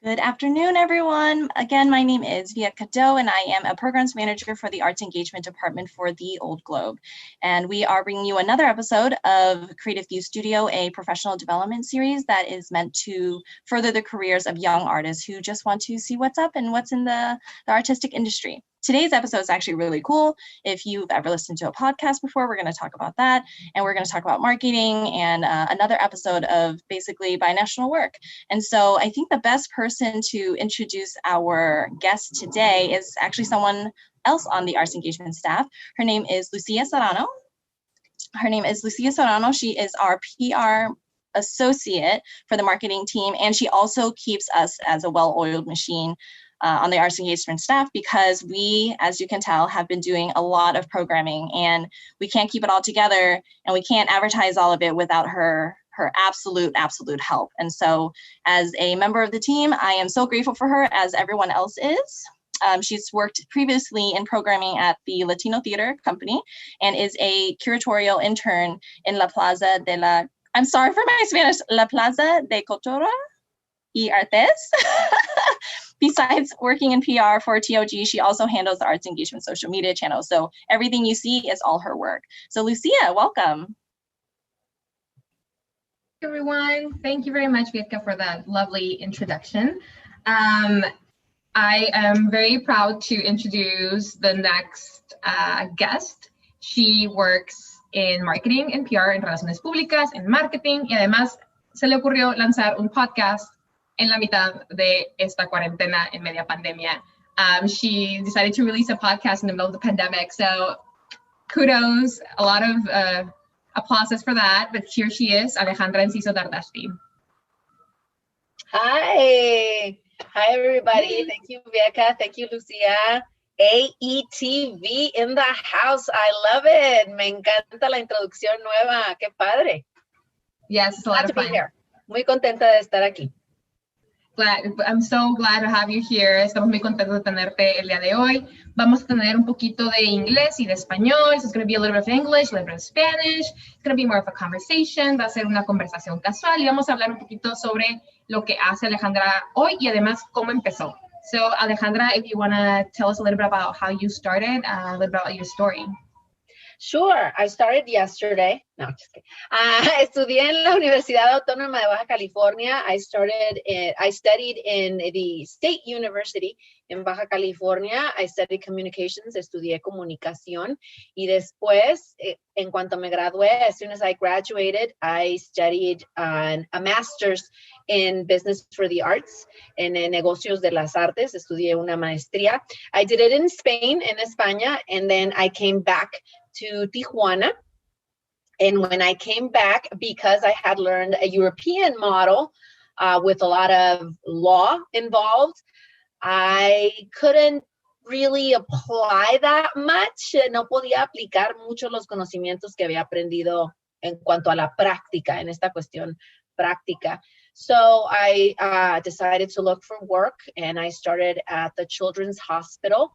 Good afternoon, everyone. Again, my name is Via Cadeau, and I am a programs manager for the Arts Engagement Department for the Old Globe. And we are bringing you another episode of Creative View Studio, a professional development series that is meant to further the careers of young artists who just want to see what's up and what's in the artistic industry. Today's episode is actually really cool. If you've ever listened to a podcast before, we're going to talk about that. And we're going to talk about marketing and another episode of basically binational work. And so I think the best person to introduce our guest today is actually someone else on the arts engagement staff. Her name is Lucia Serrano. She is our PR associate for the marketing team. And she also keeps us as a well-oiled machine on the arts engagement staff, because we, as you can tell, have been doing a lot of programming, and we can't keep it all together, and we can't advertise all of it without her absolute help. And so as a member of the team, I am so grateful for her, as everyone else is. She's worked previously in programming at the Latino Theater Company and is a curatorial intern in La Plaza de la, I'm sorry for my Spanish, La Plaza de Cultura y Artes. Besides working in PR for TOG, she also handles the arts engagement social media channel. So everything you see is all her work. So Lucia, welcome. Everyone, thank you very much, Vietka, for that lovely introduction. I am very proud to introduce the next guest. She works in marketing and PR, en relaciones públicas, en marketing, y además se le ocurrió lanzar un podcast en la mitad de esta cuarentena en media pandemia. She decided to release a podcast in the middle of the pandemic. So kudos, a lot of applauses for that. But here she is, Alejandra Enciso-Dardashti. Hi everybody. Thank you, Vieca. Thank you, Lucia. AETV in the house. I love it. Me encanta la introducción nueva. Qué padre. Yes, it's a lot of fun. Be here. Muy contenta de estar aquí. I'm so glad to have you here. Estamos muy contentos de tenerte el día de hoy. Vamos a tener un poquito de inglés y de español. So it's going to be a little bit of English, a little bit of Spanish. It's going to be more of a conversation. Va a ser una conversación casual y vamos a hablar un poquito sobre lo que hace Alejandra hoy y además cómo empezó. So Alejandra, if you want to tell us a little bit about how you started, a little bit about your story. Sure, I started yesterday. No, just kidding. Estudié en la Universidad Autónoma de Baja California. I studied in the State University in Baja California. I studied communications, estudié comunicación. Y después, en cuanto me gradué, as soon as I graduated, I studied a master's in business for the arts, en negocios de las artes. Estudié una maestría. I did it in Spain, en España, and then I came back to Tijuana. And when I came back, because I had learned a European model with a lot of law involved, I couldn't really apply that much. No podía aplicar mucho los conocimientos que había aprendido en cuanto a la práctica, en esta cuestión práctica. So I decided to look for work, and I started at the Children's Hospital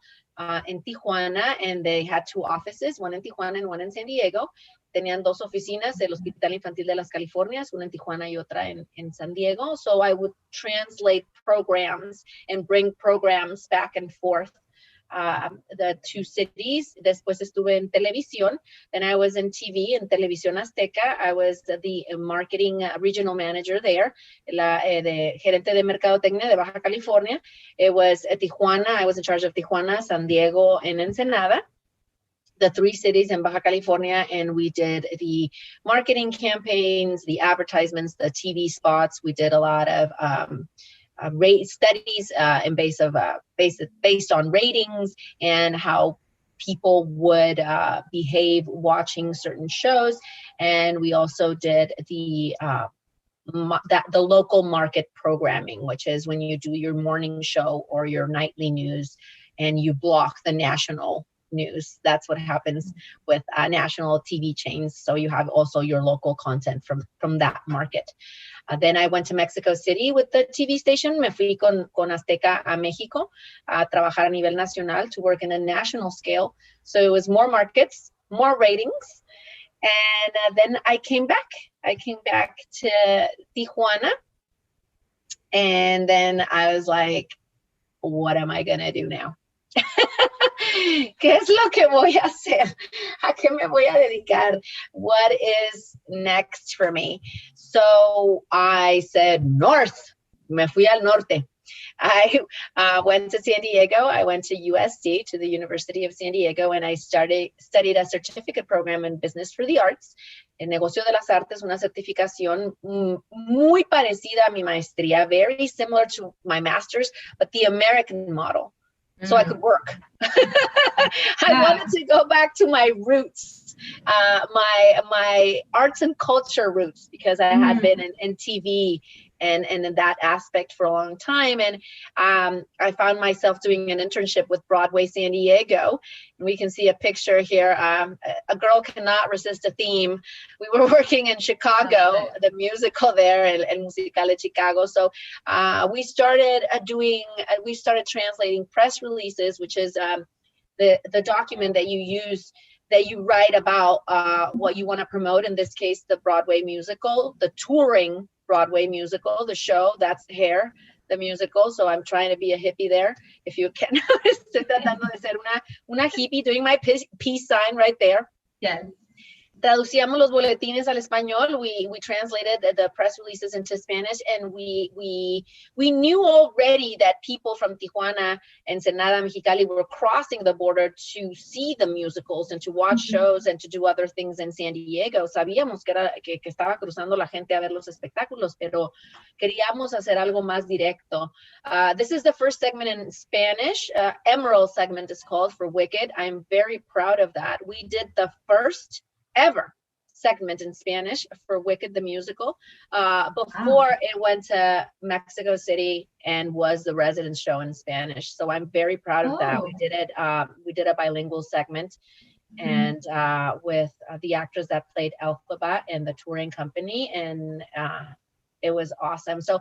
in Tijuana, and they had two offices, one in Tijuana and one in San Diego. Tenían dos oficinas, el Hospital Infantil de las Californias, una en Tijuana y otra en San Diego. So I would translate programs and bring programs back and forth the two cities. Después estuve en televisión. Then I was in TV, in Televisión Azteca. I was the marketing regional manager there, de gerente de mercadotecnia de Baja California. It was Tijuana. I was in charge of Tijuana, San Diego, and Ensenada, the three cities in Baja California, and we did the marketing campaigns, the advertisements, the TV spots. We did a lot of studies based on ratings and how people would behave watching certain shows. And we also did the local market programming, which is when you do your morning show or your nightly news and you block the national news. That's what happens with national TV chains. So you have also your local content from that market. Then I went to Mexico City with the TV station. Me fui con Azteca a México a trabajar a nivel nacional, to work in a national scale. So it was more markets, more ratings. And then I came back. I came back to Tijuana And then I was like, what am I going to do now? ¿Qué es lo que voy a hacer? ¿A qué me voy a dedicar? What is next for me? So I said, north. Me fui al norte. I went to San Diego. I went to USD, to the University of San Diego, and I studied a certificate program in Business for the Arts, en Negocio de las Artes, una certificación muy parecida a mi maestría, very similar to my master's, but the American model. So I could work. I wanted to go back to my roots, my arts and culture roots, because I had been in TV and in that aspect for a long time. And I found myself doing an internship with Broadway San Diego. And we can see a picture here. A girl cannot resist a theme. We were working in Chicago, the musical there, El Musical de Chicago. So we started translating press releases, which is the document that you use, that you write about what you want to promote. In this case, the Broadway musical, the touring Broadway musical, the show, that's Hair, the musical. So I'm trying to be a hippie there. If you can notice, estoy tratando de ser una hippie, doing my peace sign right there. Yes. Traducíamos los boletines al español. We translated the press releases into Spanish, and we knew already that people from Tijuana, Ensenada, Mexicali were crossing the border to see the musicals and to watch shows and to do other things in San Diego. Sabíamos que estaba cruzando la gente a ver los espectáculos, pero queríamos hacer algo más directo. This is the first segment in Spanish. Emerald segment is called, for Wicked. I'm very proud of that. We did the first ever segment in Spanish for Wicked the musical before it went to Mexico City and was the resident show in Spanish. So I'm very proud of that. We did it. We did a bilingual segment, and with the actors that played Elphaba and the touring company, and it was awesome. So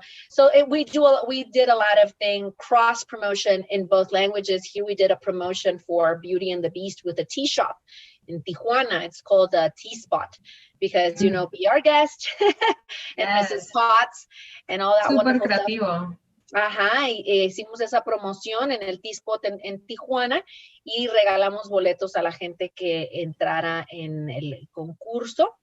we did a lot of cross promotion in both languages. Here we did a promotion for Beauty and the Beast with a tea shop in Tijuana. It's called a Tea Spot, because be our guest and Mrs. Potts and all that wonderful creativo stuff. Hicimos esa promoción en el Tea Spot en Tijuana y regalamos boletos a la gente que entrara en el concurso.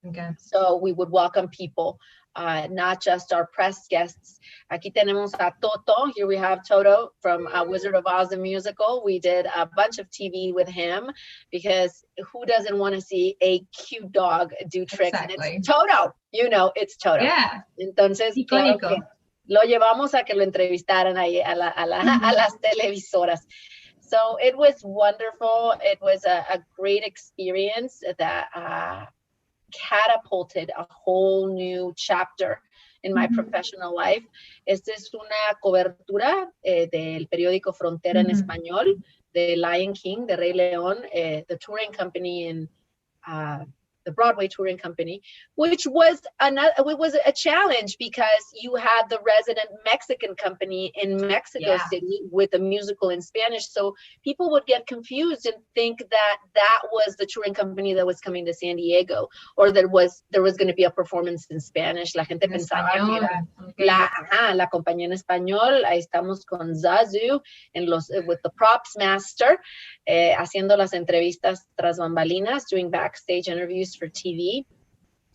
Okay. So we would welcome people, not just our press guests. Aquí tenemos a Toto. Here we have Toto from Wizard of Oz the musical. We did a bunch of TV with him, because who doesn't want to see a cute dog do tricks? Exactly. And it's Toto. It's Toto. Yeah. Entonces, claro que lo llevamos a que lo entrevistaran ahí a las televisoras. So it was wonderful. It was a great experience that catapulted a whole new chapter in my professional life. Esta es una cobertura del periódico Frontera en español, de Lion King, de Rey León, the touring company in the Broadway touring company, which was a challenge, because you had the resident Mexican company in Mexico City with a musical in Spanish. So people would get confused and think that was the touring company that was coming to San Diego, or there was going to be a performance in Spanish. La gente pensaba que era la compañía en español. Ahí estamos con Zazu with the props master, haciendo las entrevistas tras bambalinas, doing backstage interviews for TV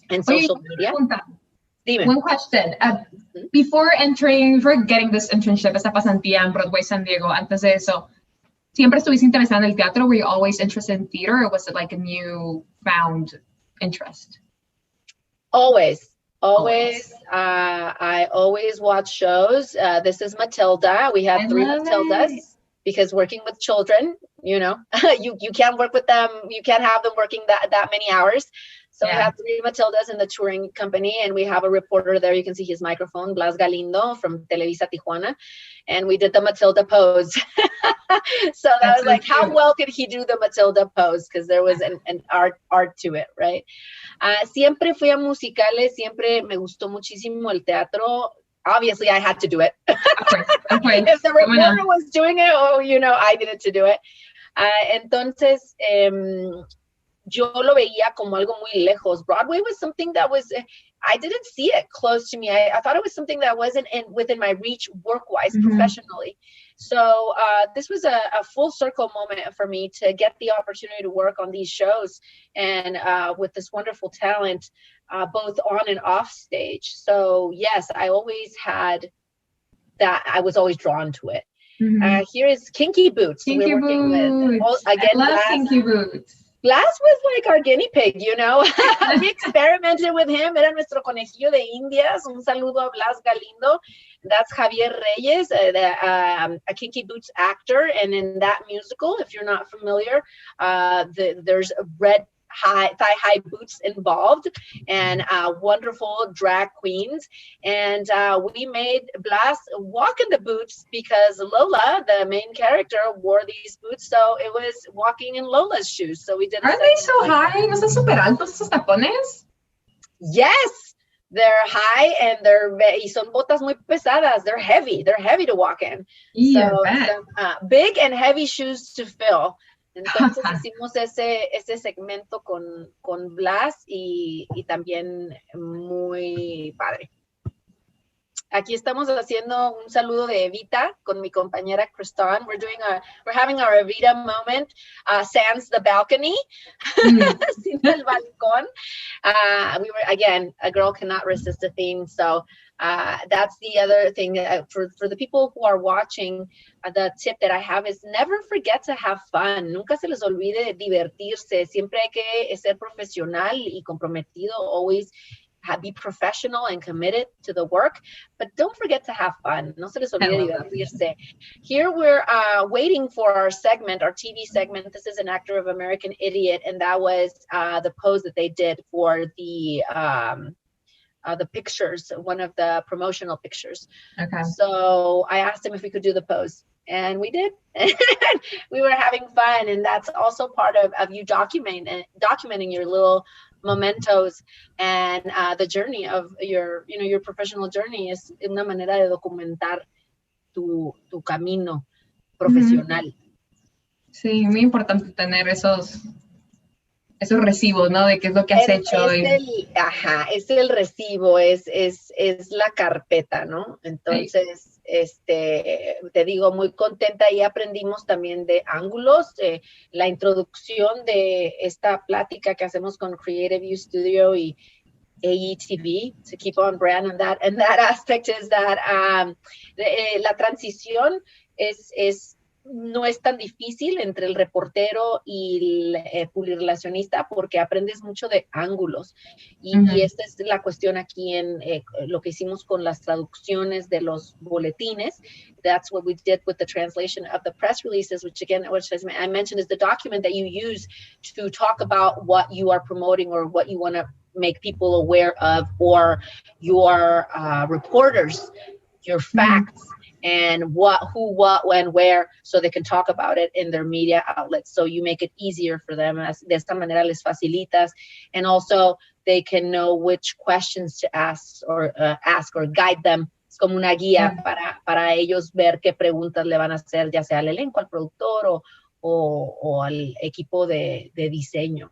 and social media. One question. Before getting this internship, esta pasantía en Broadway San Diego, antes de eso, ¿siempre estuviste interesada en el teatro? Were you always interested in theater, or was it like a new found interest? Always. I always watch shows. This is Matilda. We have 3 Matildas. Because working with children, you can't work with them. You can't have them working that many hours. So we have 3 Matildas in the touring company, and we have a reporter there. You can see his microphone, Blas Galindo from Televisa Tijuana. And we did the Matilda pose. So that was like, how well could he do the Matilda pose? Because there was an art to it, right? Siempre fui a musicales. Siempre me gustó muchísimo el teatro. Obviously, I had to do it. Of course. If the reporter was doing it, I needed to do it. Entonces, yo lo veía como algo muy lejos. Broadway was something that was, I didn't see it close to me. I thought it was something that wasn't within my reach work-wise, professionally. So this was a full circle moment for me to get the opportunity to work on these shows and with this wonderful talent, both on and off stage. So yes, I always had that. I was always drawn to it. Here is Kinky Boots. Kinky We're working Boots. with, again, I love Glass. Kinky Boots. Glass was like our guinea pig, you know. We experimented with him. Era nuestro conejillo de Indias. Un saludo a Blas Galindo. That's Javier Reyes, a Kinky Boots actor. And in that musical, if you're not familiar, there's red thigh-high boots involved and wonderful drag queens. And we made Blas walk in the boots because Lola, the main character, wore these boots. So it was walking in Lola's shoes. So we did. Are they so high? ¿No están súper altos esos tacones? Yes, they're high and y son botas muy pesadas. They're heavy. They're heavy to walk in. Yeah, so big and heavy shoes to fill. Entonces hicimos ese segmento con Blas y también muy padre. Aquí estamos haciendo un saludo de Evita con mi compañera Kristan. We're having our Evita moment, sans the balcony, sin el balcón. We were, again, a girl cannot resist a theme, so that's the other thing that for the people who are watching, the tip that I have is never forget to have fun. Nunca se les olvide divertirse. Siempre hay que ser profesional y comprometido. Always be professional and committed to the work, but don't forget to have fun. No se les olvide divertirse. Here we're waiting for our segment, our TV segment. This is an actor of American Idiot, and that was the pose that they did for the pictures, one of the promotional pictures. Okay. So I asked him if we could do the pose, and we did. We were having fun, and that's also part of you documenting your little mementos and the journey of your professional journey. Es una manera de documentar tu camino profesional. Sí, muy importante tener esos recibos, ¿no? De qué es lo que has hecho. Es el recibo, es la carpeta, ¿no? Entonces, te digo, muy contenta, y aprendimos también de ángulos. La introducción de esta plática que hacemos con Creative U Studio y AETV, to keep on brand on that, and that aspect is that la transición no es tan difícil entre el reportero y el publirelacionista, porque aprendes mucho de ángulos. Y esta es la cuestión aquí en lo que hicimos con las traducciones de los boletines. That's what we did with the translation of the press releases, which I mentioned is the document that you use to talk about what you are promoting or what you want to make people aware of, or your reporters, your facts. And who, what, when, where, so they can talk about it in their media outlets. So you make it easier for them. De esta manera les facilitas, and also they can know which questions to ask or guide them. Es como una guía para ellos ver qué preguntas le van a hacer, ya sea al elenco, al productor o al equipo de diseño.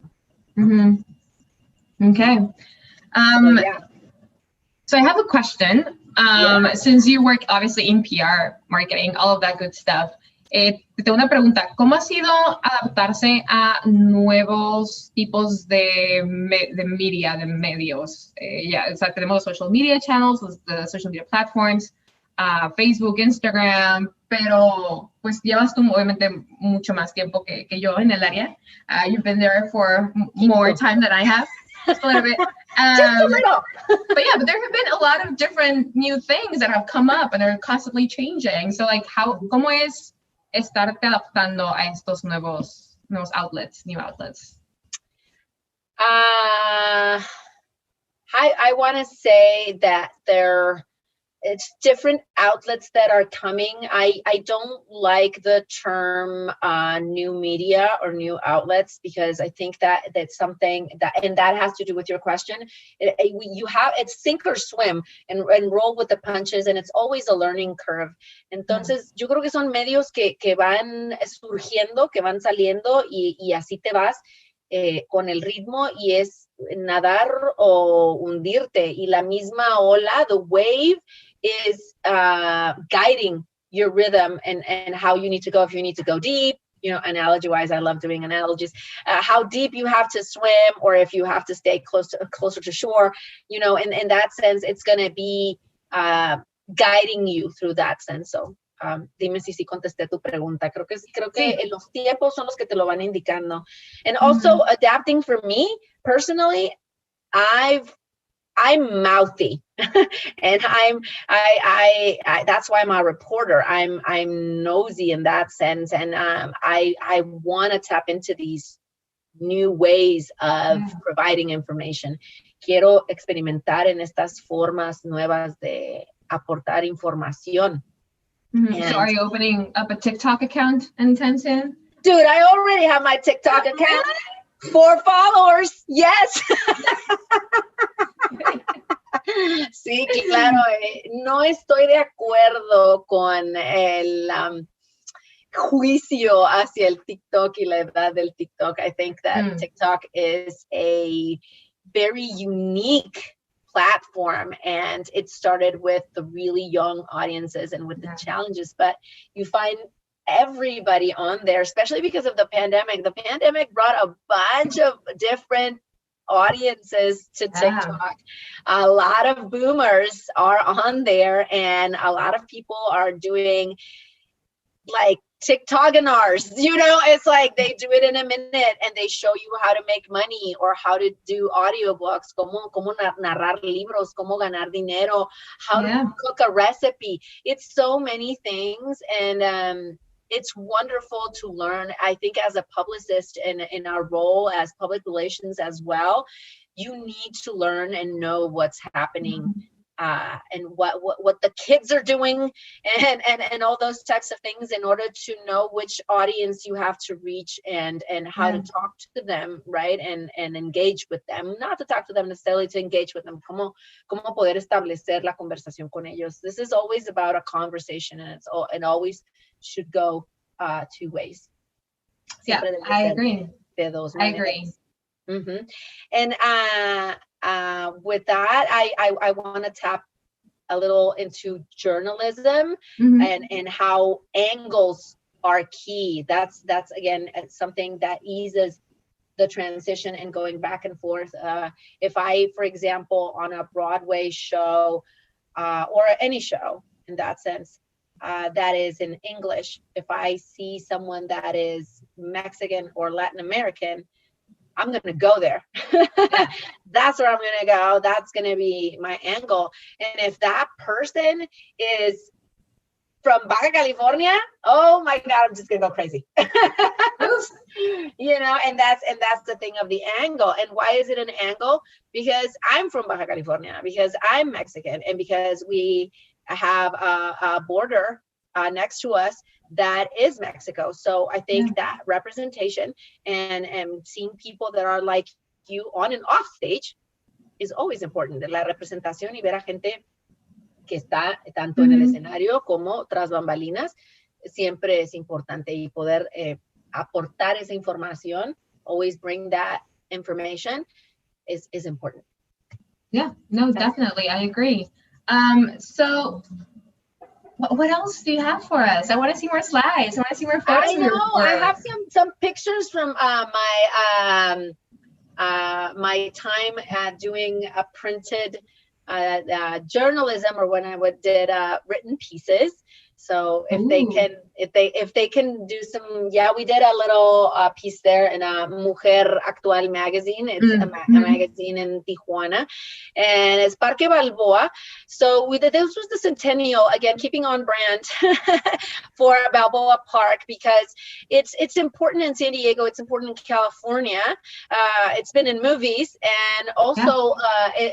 Okay. So I have a question. Since you work obviously in PR, marketing, all of that good stuff, tengo una pregunta. ¿Cómo ha sido adaptarse a nuevos tipos de media, de medios? O sea, tenemos social media channels, the social media platforms, Facebook, Instagram, pero pues llevas tú obviamente mucho más tiempo que yo en el área. You've been there for more time than I have. Just a little bit. Just a little. But there have been a lot of different new things that have come up and are constantly changing. So like ¿cómo es estarte adaptando a estos nuevos outlets, new outlets? I want to say that it's different outlets that are coming. I don't like the term new media or new outlets, because I think that that's something that has to do with your question. It's sink or swim and roll with the punches, and it's always a learning curve. Entonces, yo creo que son medios que van surgiendo, que van saliendo, y así te vas. con el ritmo y es nadar o hundirte. Y la misma ola, the wave, is guiding your rhythm and how you need to go. If you need to go deep, you know, analogy-wise, I love doing analogies, how deep you have to swim, or if you have to stay closer to shore, you know, in that sense, it's going to be guiding you through that sense. So, dime si contesté tu pregunta. Creo que los tiempos son los que te lo van indicando. And also adapting for me, personally, I'm mouthy and I that's why I'm a reporter. I'm nosy in that sense. And I want to tap into these new ways of providing information. Quiero experimentar en estas formas nuevas de aportar información. So are you opening up a TikTok account anytime soon? Dude, I already have my TikTok account. 4 followers. Yes. Sí, claro. No estoy de acuerdo con el juicio hacia el TikTok y la edad del TikTok. I think that TikTok is a very unique platform, and it started with the really young audiences and with the challenges, but you find everybody on there, especially because of the pandemic. The pandemic brought a bunch of different audiences to TikTok. A lot of boomers are on there, and a lot of people are doing like TikTokanars, you know, it's like they do it in a minute and they show you how to make money or how to do audiobooks, cómo narrar libros, cómo ganar dinero, how to cook a recipe. It's so many things, and it's wonderful to learn. I think as a publicist and in our role as public relations as well, you need to learn and know what's happening. And what the kids are doing and all those types of things in order to know which audience you have to reach and how to talk to them, right? And engage with them, not to talk to them necessarily, to engage with them, cómo poder establecer la conversación con ellos. This is always about a conversation, and it always should go 2 ways. I agree. De dos I agree. And with that, I want to tap a little into journalism and how angles are key. That's again something that eases the transition and going back and forth. If I, for example, on a Broadway show or any show in that sense, that is in English, if I see someone that is Mexican or Latin American, I'm going to go there. That's where I'm going to go. That's going to be my angle. And if that person is from Baja California, oh my God, I'm just going to go crazy. You know, and that's the thing of the angle. And why is it an angle? Because I'm from Baja California, because I'm Mexican, and because we have a border next to us that is Mexico. So I think that representation and seeing people that are like you on and off stage is always important. La representación y ver a gente que está tanto en el escenario como tras bambalinas siempre es importante, y poder aportar esa información, always bring that information is important. Yeah, no, definitely. I agree. So what else do you have for us? I want to see more slides. I want to see more photos. I know. I have some pictures from my time doing a printed journalism, or when I did written pieces. So if they can do some, we did a little piece there in a Mujer Actual magazine. It's a magazine in Tijuana, and it's Parque Balboa. So this was the centennial, again, keeping on brand for Balboa Park, because it's important in San Diego. It's important in California. It's been in movies, and also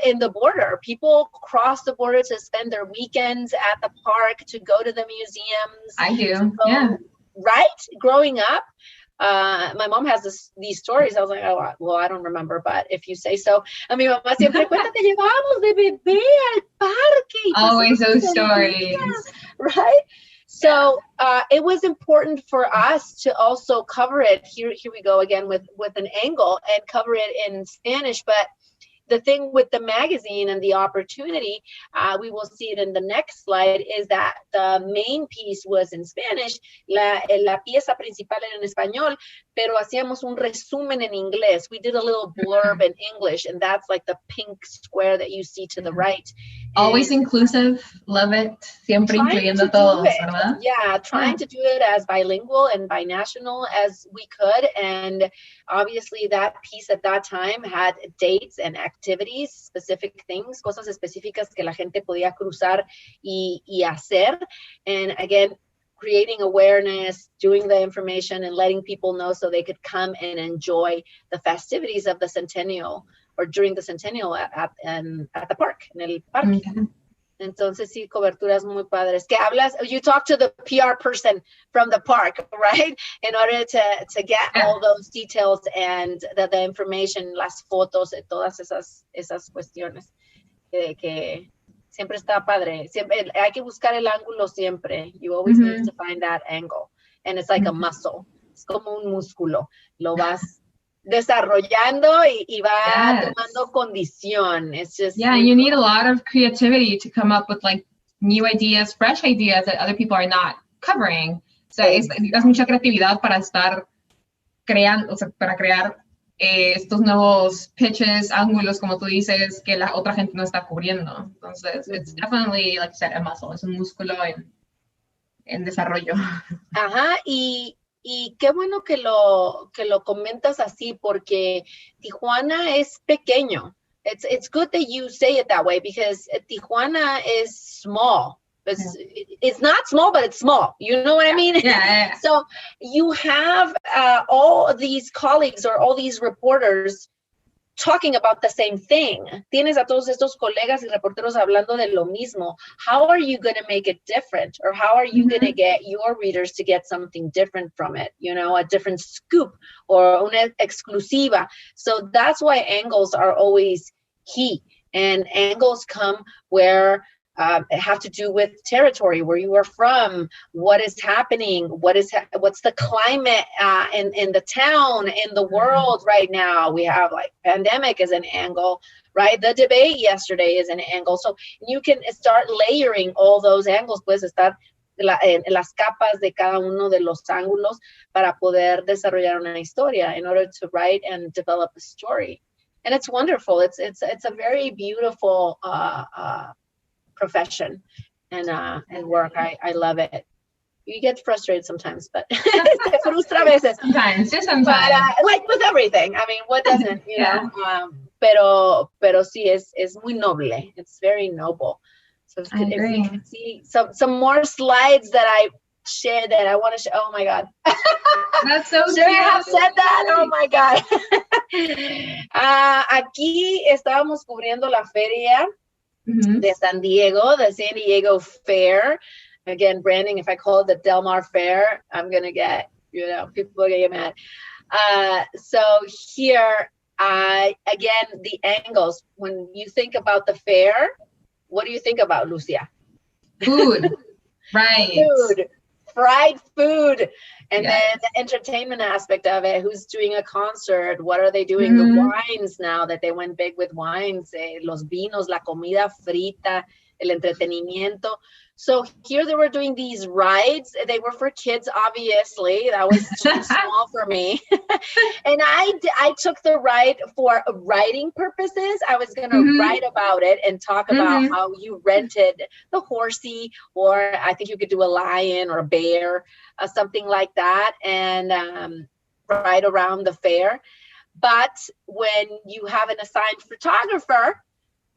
in the border. People cross the border to spend their weekends at the park, to go to the museums. I do, right? Growing up, my mom has these stories. I was like, oh, well, I don't remember, but if you say so. A mi mamá siempre cuenta que llevábamos de bebé al parque. Always those stories. Right? So it was important for us to also cover it. Here we go again with an angle and cover it in Spanish. But the thing with the magazine and the opportunity, we will see it in the next slide, is that the main piece was in Spanish, la pieza principal era en español, pero hacíamos un resumen en inglés. We did a little blurb in English, and that's like the pink square that you see to the right. Always inclusive, love it. Siempre incluyendo todos, ¿verdad? Yeah, trying to do it as bilingual and binational as we could. And obviously that piece at that time had dates and activities, specific things, cosas específicas que la gente podía cruzar y hacer. And again, creating awareness, doing the information and letting people know so they could come and enjoy the festivities of the centennial, or during the centennial at the park, en el parque. Okay. Entonces, sí, coberturas muy padres. Que hablas, you talk to the PR person from the park, right? In order to get all those details and the information, las fotos, todas esas cuestiones. Que siempre está padre. Siempre, hay que buscar el ángulo siempre. You always need to find that angle. And it's like a muscle. Es como un músculo. Lo vas desarrollando y va tomando condición. It's just, you need a lot of creativity to come up with like new ideas, fresh ideas that other people are not covering. So es mucha creatividad para estar creando, o sea, para crear estos nuevos pitches, ángulos, como tú dices, que la otra gente no está cubriendo. Entonces, it's definitely, like you said, a muscle. Es un músculo en desarrollo. Ajá, y qué bueno que lo comentas así, porque Tijuana es pequeño. It's good that you say it that way, because Tijuana is small. It's not small, but it's small. You know what I mean? Yeah. So you have all these colleagues or all these reporters talking about the same thing. Tienes a todos estos colegas y reporteros hablando de lo mismo. How are you going to make it different? Or how are you going to get your readers to get something different from it? You know, a different scoop or una exclusiva. So that's why angles are always key. And angles come where have to do with territory, where you are from, what is happening, what's the climate in the town, in the world right now. We have like pandemic as an angle, right? The debate yesterday is an angle. So you can start layering all those angles, puedes estar en las capas de cada uno de los ángulos para poder desarrollar una historia in order to write and develop a story. And it's wonderful. It's a very beautiful profession and work. I love it. You get frustrated sometimes, but se frustra a veces. Sometimes. But, like with everything. I mean, what doesn't, you know? Pero sí, es muy noble. It's very noble. So if you can see some more slides that I shared that I want to show. Oh my God. That's so Should I have said that? Oh my God. Aquí estábamos cubriendo la feria de San Diego, the San Diego Fair. Again, branding, if I call it the Del Mar Fair, I'm going to get, people are going to get mad. So here, again, the angles. When you think about the fair, what do you think about, Lucia? Food, right. Food, fried food. And then the entertainment aspect of it, who's doing a concert, what are they doing? The wines now that they went big with wines, los vinos, la comida frita, el entretenimiento. So here they were doing these rides. They were for kids, obviously. That was too small for me. And I took the ride for writing purposes. I was going to write about it and talk about how you rented the horsey, or I think you could do a lion or a bear, something like that, and ride around the fair. But when you have an assigned photographer,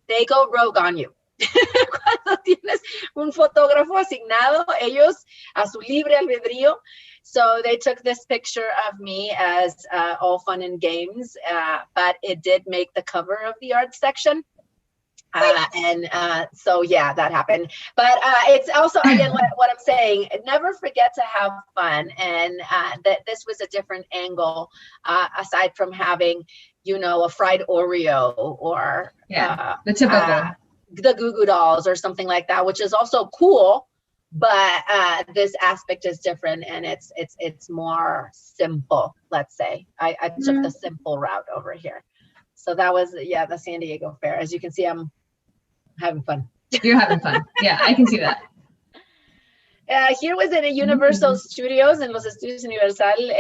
they go rogue on you. Cuando tienes un fotógrafo asignado, ellos a su libre albedrío. So they took this picture of me as all fun and games, but it did make the cover of the art section. So yeah, that happened. But it's also, again, what I'm saying, never forget to have fun. And that this was a different angle, aside from having, a fried Oreo or the typical. The Goo Goo Dolls or something like that, which is also cool, but this aspect is different, and it's more simple. Let's say I took the simple route over here. So that was the San Diego Fair. As you can see, I'm having fun. You're having fun. Yeah, I can see that. Here was in a Universal Studios, en los estudios Universal.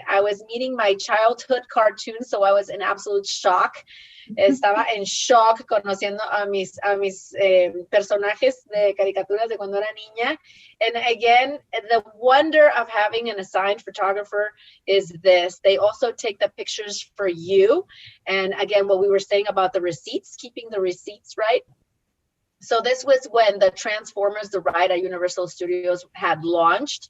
I was meeting my childhood cartoon, so I was in absolute shock. Estaba en shock conociendo a mis personajes de caricaturas de cuando era niña. And again, the wonder of having an assigned photographer is this. They also take the pictures for you. And again, what we were saying about the receipts, keeping the receipts, right? So this was when the Transformers, the ride at Universal Studios had launched.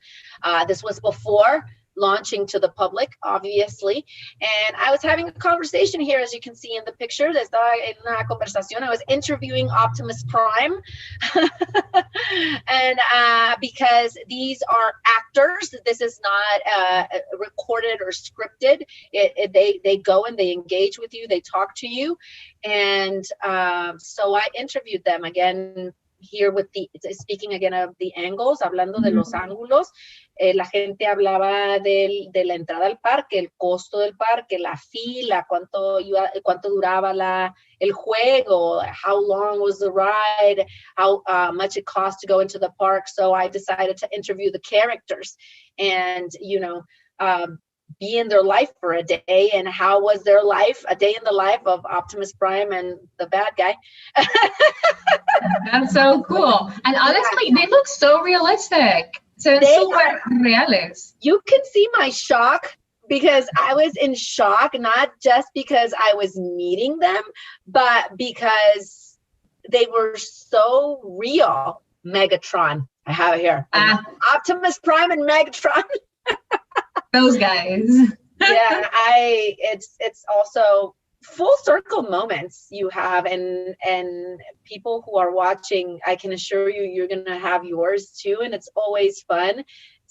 This was before launching to the public, obviously. And I was having a conversation here, as you can see in the picture. Estaba en una conversación. I was interviewing Optimus Prime. And because these are actors, this is not recorded or scripted. They go and they engage with you. They talk to you. And so I interviewed them again here with speaking again of the angles, hablando de los ángulos. La gente hablaba de la entrada al parque, el costo del parque, la fila, cuánto duraba el juego, how long was the ride, how much it cost to go into the park. So I decided to interview the characters and, be in their life for a day, and how was their life, a day in the life of Optimus Prime and the bad guy. That's so cool. And honestly, they look so realistic. So They super reales. You can see my shock, because I was in shock, not just because I was meeting them, but because they were so real. Megatron, I have it here. Optimus Prime and Megatron. Those guys. Yeah, it's also full circle moments you have, and people who are watching, I can assure you, you're gonna have yours too, and it's always fun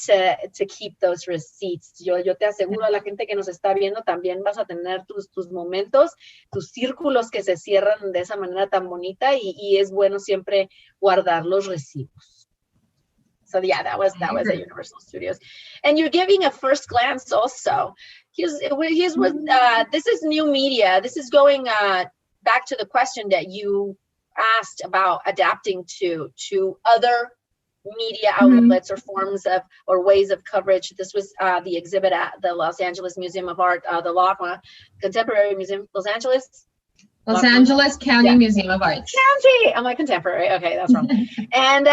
to keep those receipts. Yo te aseguro, a la gente que nos está viendo, también vas a tener tus momentos, tus círculos que se cierran de esa manera tan bonita, y es bueno siempre guardar los recibos. So yeah, that was at Universal Studios, and you're giving a first glance also. This is new media. This is going back to the question that you asked about adapting to other media outlets or forms of or ways of coverage. This was the exhibit at the Los Angeles Museum of Art, the LACMA Contemporary Museum, Los Angeles County Museum of Arts. County. I'm like contemporary. Okay, that's wrong. And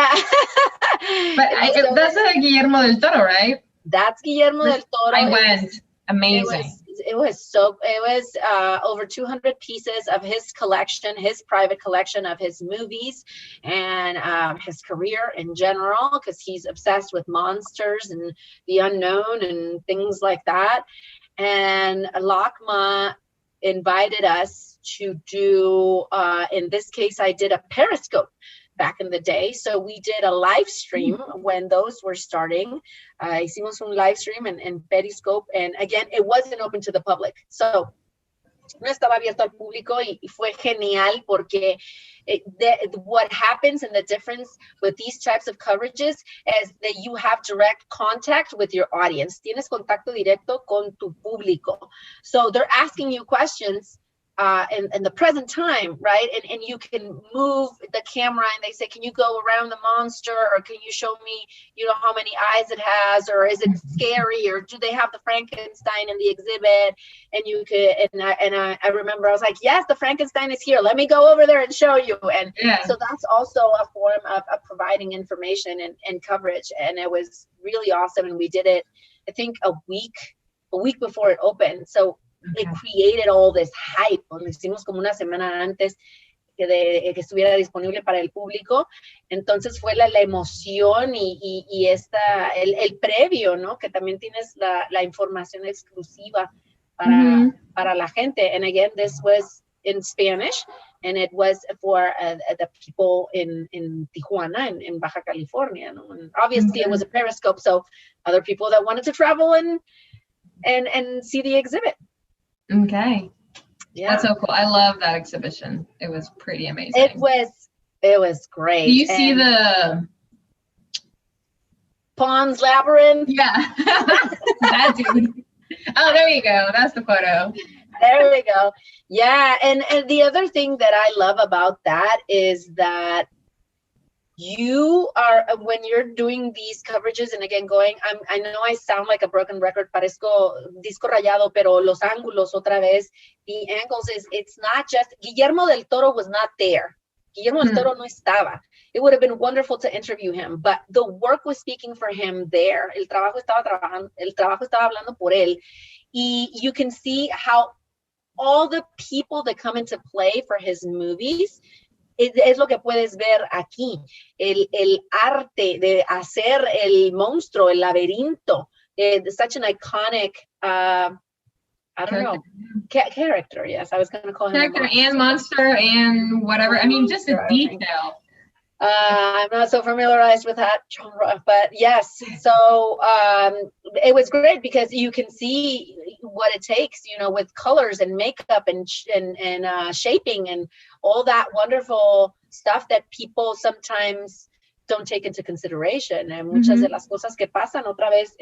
but that's Guillermo del Toro, right? That's Guillermo del Toro. I went. Amazing. It was over 200 pieces of his collection, his private collection of his movies, and his career in general, because he's obsessed with monsters and the unknown and things like that. And LACMA invited us to do, in this case, I did a Periscope back in the day. So we did a live stream when those were starting. Hicimos un live stream in Periscope. And again, it wasn't open to the public. So no estaba abierto al público, y fue genial porque what happens and the difference with these types of coverages is that you have direct contact with your audience. Tienes contacto directo con tu público. So they're asking you questions in the present time, right? And you can move the camera, and they say, can you go around the monster, or can you show me, how many eyes it has, or is it scary, or do they have the Frankenstein in the exhibit? And you could, I remember I was like, yes, the Frankenstein is here. Let me go over there and show you. And so that's also a form of providing information and coverage. And it was really awesome. And we did it, I think, a week before it opened. So it created all this hype. Lo hicimos como una semana antes que estuviera disponible para el público. Entonces fue la emoción y el previo, ¿no? Que también tienes la información exclusiva para la gente. And again, this was in Spanish, and it was for the people in Tijuana, in Baja California. ¿No? And obviously it was a Periscope, so other people that wanted to travel and see the exhibit. Okay. Yeah. That's so cool. I love that exhibition. It was pretty amazing. It was great. Do you see the Ponds Labyrinth. Yeah, that dude. Oh, there you go. That's the photo. There we go. Yeah, and the other thing that I love about that is that you are, when you're doing these coverages, and again, I know I sound like a broken record, parezco disco rayado, pero los ángulos, otra vez, the angles it's not just, Guillermo del Toro was not there. Guillermo del Toro no estaba. It would have been wonderful to interview him, but the work was speaking for him there. El trabajo estaba hablando por él. Y you can see how all the people that come into play for his movies, es lo que puedes ver aquí, el arte de hacer el monstruo, el laberinto, such an iconic, I don't know, character, yes, I was going to call him character and monster and whatever, I mean, just the detail. I'm not so familiarized with that genre, but yes, so it was great because you can see what it takes, you know, with colors and makeup and shaping and all that wonderful stuff that people sometimes don't take into consideration. And muchas de las cosas que pasan otra vez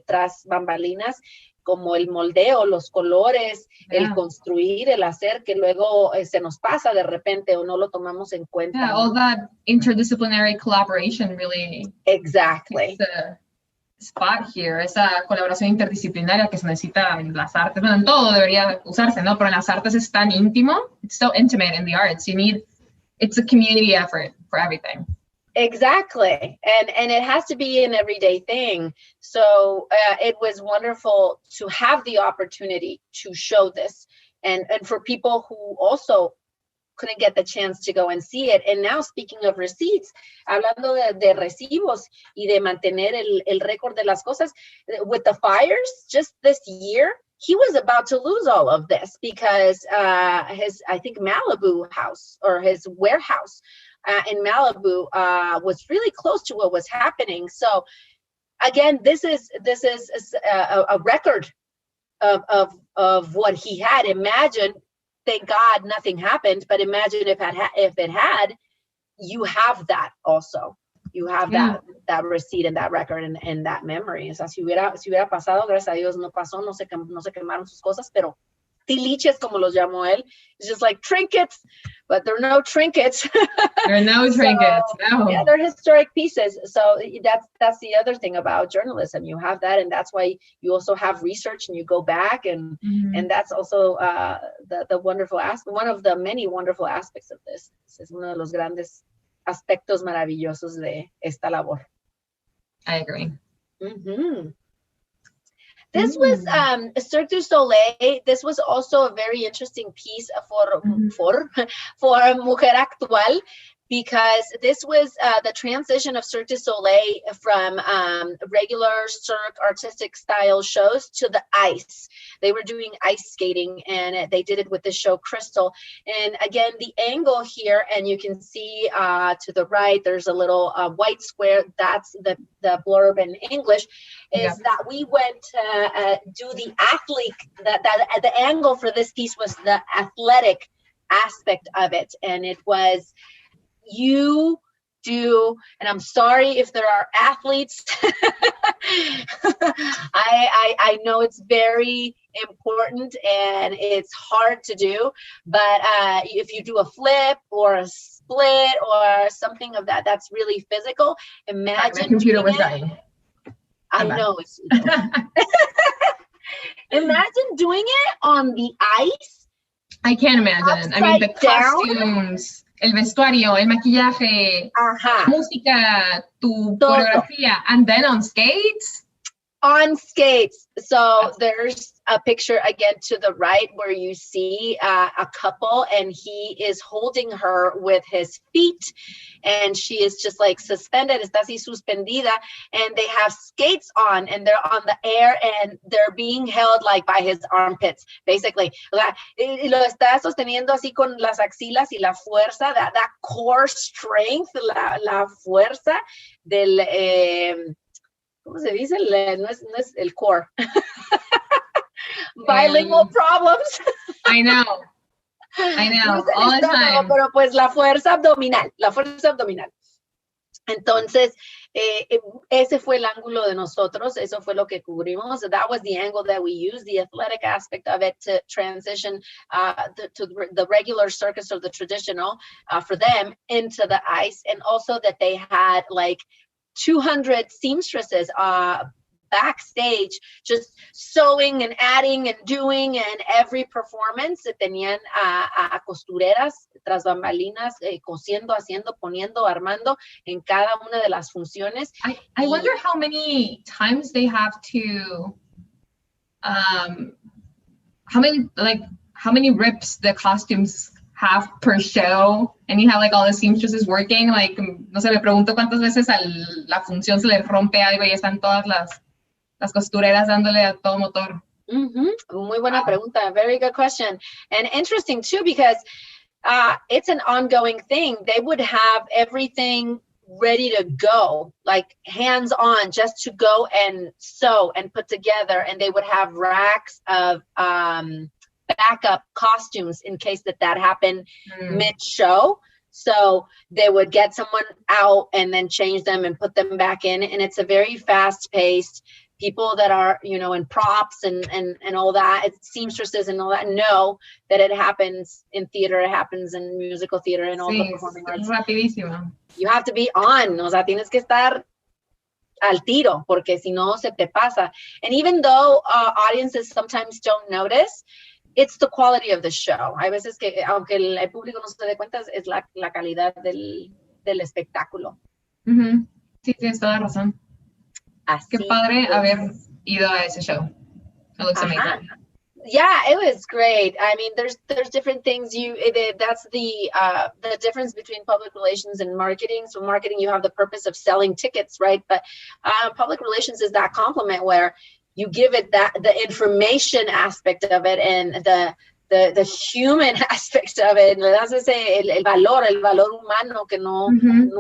tras bambalinas, como el moldeo, los colores, el construir, el hacer, que luego se nos pasa de repente o no lo tomamos en cuenta. Yeah, all that interdisciplinary collaboration really. Exactly. The spot here, esa colaboración interdisciplinaria que se necesita en las artes. Bueno, en todo debería usarse, ¿no? Pero en las artes es tan íntimo. It's so intimate in the arts. It's a community effort for everything. Exactly. And it has to be an everyday thing. So it was wonderful to have the opportunity to show this and for people who also couldn't get the chance to go and see it. And now, speaking of receipts, hablando de recibos y de mantener el récord de las cosas, with the fires just this year, he was about to lose all of this because his, I think, Malibu house or his warehouse in Malibu was really close to what was happening. So again, this is a record of what he had. Imagine, thank God nothing happened, but imagine if it had, you have that also. You have that receipt and that record and that memory. O sea, si hubiera pasado, gracias a Dios no pasó, no se quemaron sus cosas, pero tiliches, como los llamó él, it's just like trinkets, but there are no trinkets. There are no trinkets, no. Yeah, they're historic pieces. So that's the other thing about journalism. You have that, and that's why you also have research and you go back, and that's also the wonderful aspect, one of the many wonderful aspects of this. Es uno de los grandes aspectos maravillosos de esta labor. I agree. This was Cirque Du Soleil. This was also a very interesting piece for Mujer Actual, because this was the transition of Cirque du Soleil from regular Cirque artistic style shows to the ice. They were doing ice skating, and they did it with the show Crystal. And again, the angle here, and you can see to the right, there's a little white square. That's the blurb in English, is that we went to do the athlete, that the angle for this piece was the athletic aspect of it. And it was, you do, and I'm sorry if there are athletes. I know it's very important and it's hard to do, but if you do a flip or a split or something of that, that's really physical. Imagine my computer was dying. I know. Imagine doing it on the ice. I can't imagine. I mean, the costumes, el vestuario, el maquillaje, música, tu coreografía, and then on skates? On skates. So there's a picture again to the right where you see a couple, and he is holding her with his feet, and she is just like suspended, está así suspendida, and they have skates on, and they're on the air, and they're being held like by his armpits, basically. Y lo está sosteniendo así con las axilas y la fuerza, that core strength, la fuerza del... ¿Cómo se dice? No es el core. Bilingual problems. I know, all the time. Pero pues la fuerza abdominal. Entonces, ese fue el ángulo de nosotros, eso fue lo que cubrimos. That was the angle that we used, the athletic aspect of it to transition to the regular circus or the traditional for them into the ice, and also that they had like 200 seamstresses backstage just sewing and adding and doing, and every performance tenían a costureras tras bambalinas cosiendo, haciendo, poniendo, armando en cada una de las funciones. I wonder how many times they have to how many rips the costumes have per show, and you have like all the seamstresses working, like no sé, me pregunto cuántas veces a la función se le rompe algo y están todas las costureras dándole a todo motor. Muy buena pregunta. Very good question. And interesting too, because it's an ongoing thing. They would have everything ready to go, like hands on, just to go and sew and put together. And they would have racks of backup costumes in case that happened mid-show. So they would get someone out and then change them and put them back in. And it's a very fast-paced. People that are, you know, in props and all that, seamstresses and all that, know that it happens in theater, it happens in musical theater and all the performing arts. Rapidísimo. You have to be on, o sea, tienes que estar al tiro, porque si no se te pasa. And even though audiences sometimes don't notice, it's the quality of the show. Hay veces que, aunque el público no se dé cuenta, es la calidad del espectáculo. Sí, tienes toda la razón. Así Qué padre haber ido a ese show. It looks amazing. Yeah, it was great. I mean, there's different things. That's the difference between public relations and marketing. So marketing, you have the purpose of selling tickets, right? But public relations is that complement where you give it the information aspect of it and the human aspect of it. Le das el valor humano, que no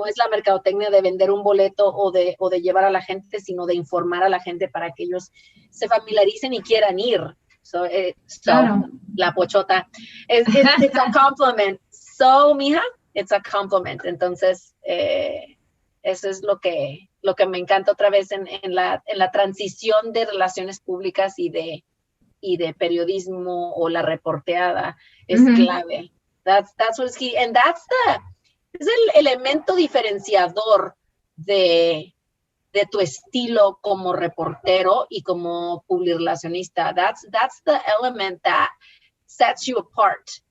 es la mercadotecnia de vender un boleto o de llevar a la gente, sino de informar a la gente para que ellos se familiaricen y quieran ir. So la pochota. It's a compliment. So, mija, it's a compliment. Entonces, eso es lo que me encanta otra vez en la transición de relaciones públicas y de periodismo o la reporteada es clave. That's what's key. And es el elemento diferenciador de tu estilo como reportero y como publirelacionista. That's the element that sets you apart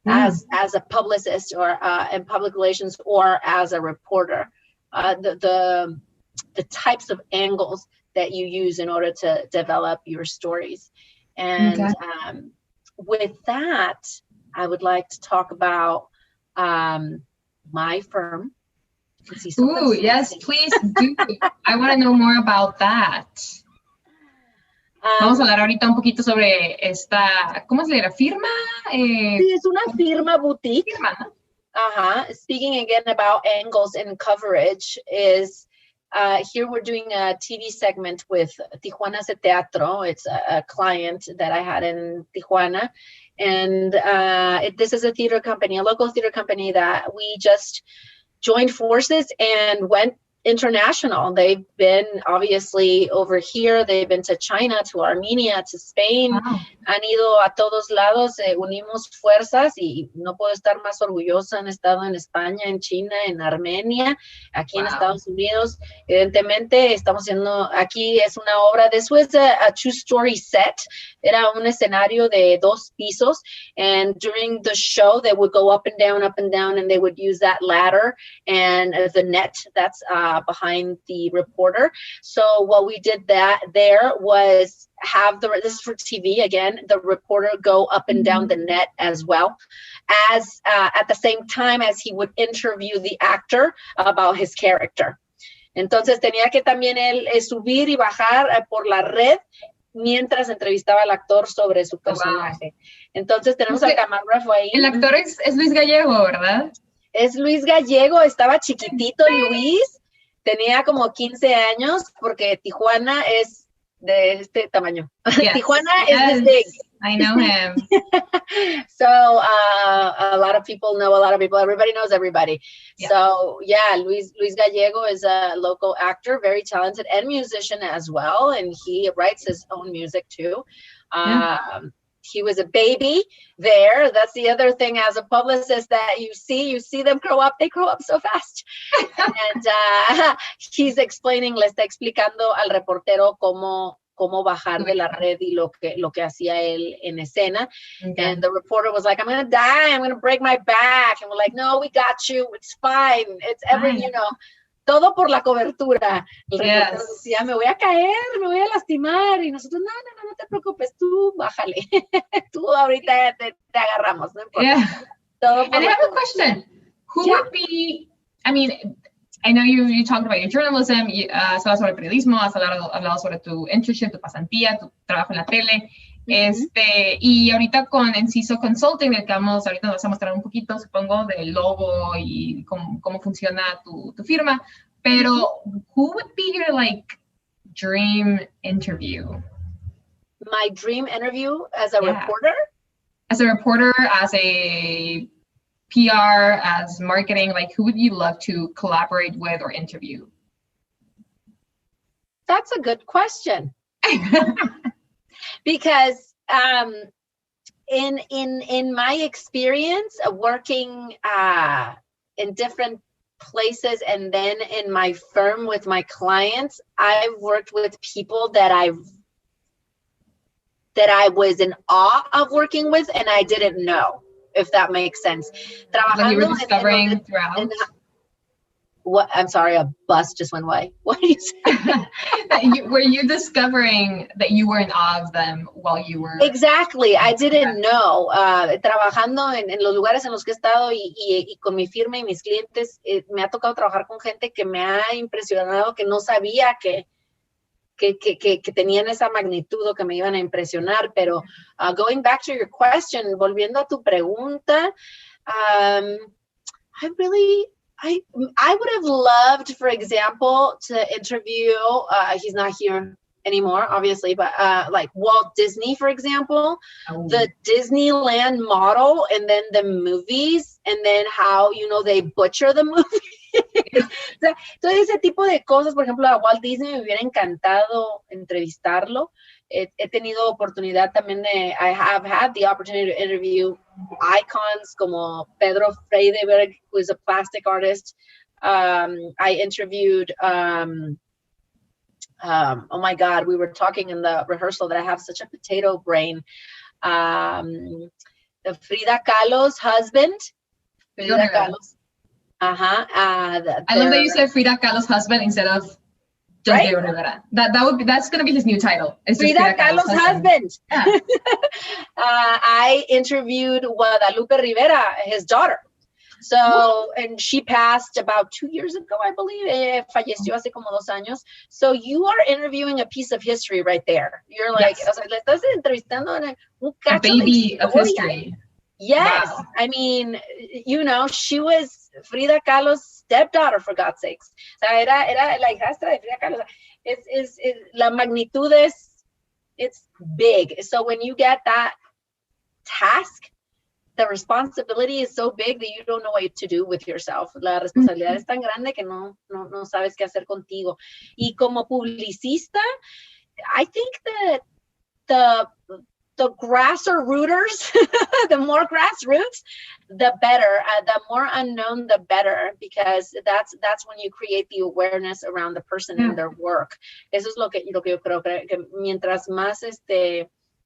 as a publicist or in public relations or as a reporter. The types of angles that you use in order to develop your stories. And with that, I would like to talk about my firm. Ooh, yes, please do. I want to know more about that. Vamos a hablar ahorita un poquito sobre esta, ¿cómo se le llama? ¿Firma? Sí, es una firma boutique. Firma, ¿no? Speaking again about angles and coverage is here we're doing a TV segment with Tijuana Teatro. It's a client that I had in Tijuana. And this is a theater company, a local theater company that we just joined forces and went international. They've been obviously over here. They've been to China, to Armenia, to Spain. Wow. Han ido a todos lados. Unimos fuerzas y no puedo estar más orgullosa. Han estado en España, en China, en Armenia, aquí en Estados Unidos. Evidentemente estamos haciendo, aquí es una obra. This was a two-story set. Era un escenario de 2 pisos. And during the show, they would go up and down, and they would use that ladder and the net that's behind the reporter. So what we did there was have this is for TV again, the reporter go up and down the net as well, as at the same time as he would interview the actor about his character. Entonces tenía que también él subir y bajar por la red mientras entrevistaba al actor sobre su personaje. Entonces tenemos al camarógrafo ahí. El actor es Luis Gallego, ¿verdad? Es Luis Gallego, estaba chiquitito Luis, tenía como 15 años, porque Tijuana es de este tamaño. Yes. Tijuana is this big. I know him. So a lot of people know a lot of people. Everybody knows everybody. Yeah. So yeah, Luis Gallego is a local actor, very talented, and musician as well. And he writes his own music too. He was a baby there. That's the other thing as a publicist that you see them grow up. They grow up so fast. And he's explaining, le está explicando al reportero cómo bajar de la red y lo que hacía él en escena. Okay. And the reporter was like, I'm going to die. I'm going to break my back. And we're like, no, we got you. It's fine. It's todo por la cobertura. El reportero decía, me voy a caer, me voy a lastimar. Y nosotros, no te preocupes, tú bájale. Tú ahorita te agarramos. No importa. Yeah. Todo por and I have a question. Who would be, I mean, I know you talked about your journalism, has hablado sobre periodismo, has hablado sobre tu internship, tu pasantía, tu trabajo en la tele. Y ahorita con Enciso Consulting, ahorita nos vas a mostrar un poquito, supongo, del logo y cómo funciona tu firma. Pero, who would be your, dream interview? My dream interview as a reporter? As a reporter, as a PR, as marketing, who would you love to collaborate with or interview? That's a good question. Because in my experience working in different places and then in my firm with my clients, I've worked with people that I was in awe of working with and I didn't know, if that makes sense. Like you were discovering throughout? What? I'm sorry, a bus just went by. What are you saying? Were you discovering that you were in awe of them while you were? Exactly. I didn't know. Trabajando en los lugares en los que he estado y con mi firma y mis clientes, me ha tocado trabajar con gente que me ha impresionado, que no sabía que tenían esa magnitud o que me iban a impresionar. Pero going back to your question, volviendo a tu pregunta, I would have loved, for example, to interview, he's not here anymore, obviously, but like Walt Disney, for example, the Disneyland model, and then the movies, and then how, they butcher the movie. Todo ese tipo de cosas, por ejemplo, a Walt Disney me hubiera encantado entrevistarlo. He tenido oportunidad también I have had the opportunity to interview icons como Pedro Freydeberg, who is a plastic artist. I interviewed, oh my God, we were talking in the rehearsal that I have such a potato brain. The Frida Kahlo's husband. Frida Kahlo's. I love that you said Frida Kahlo's husband instead of just Diego Rivera. That's gonna be his new title. It's Frida Kahlo's husband. Yeah. I interviewed Guadalupe Rivera, his daughter. So, and she passed about 2 years ago, I believe. Falleció hace como 2 años. So you are interviewing a piece of history right there. You're like, yes. Le estás entrevistando a baby of history. Yes. Wow. I mean, she was Frida Kahlo's stepdaughter, for God's sakes. O sea, era la hijastra de Frida Kahlo. La magnitud it's big. So when you get that task, the responsibility is so big that you don't know what to do with yourself. La responsabilidad es tan grande que no sabes qué hacer contigo. Y como publicista, I think that the grassrooters, the more grassroots, the better. The more unknown, the better, because that's when you create the awareness around the person and their work. Eso es lo que yo creo que mientras más